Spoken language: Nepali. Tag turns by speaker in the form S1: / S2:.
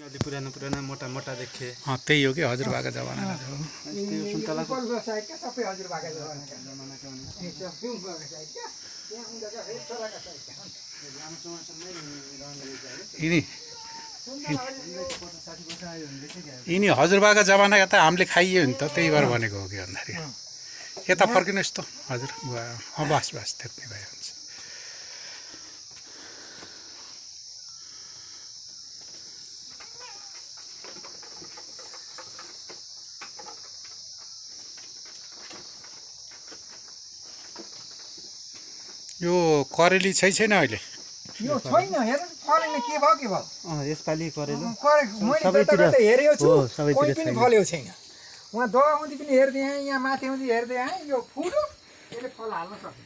S1: अलि पुरानो पुरानो मोटा मोटा देखे
S2: त्यही हो कि हजुरबाको जमाना यिनी हजुरबाको जमाना यता हामीले खाइयो नि त त्यही भएर भनेको हो कि भन्दाखेरि यता फर्किनुहोस् त हजुर बस बस त्यति भयो हुन्छ यो करेली छैन अहिले
S3: यो छैन हेर फलेन के भयो
S1: यसपालि करेलो
S3: सबैतिर हेरेको छु कोही पनि फलेको छैन उहाँ दगाउँदै पनि हेर्दै आएँ यहाँ माथि हेर्दै आएँ यो फुल्यो यसले फल हाल्न सक्छ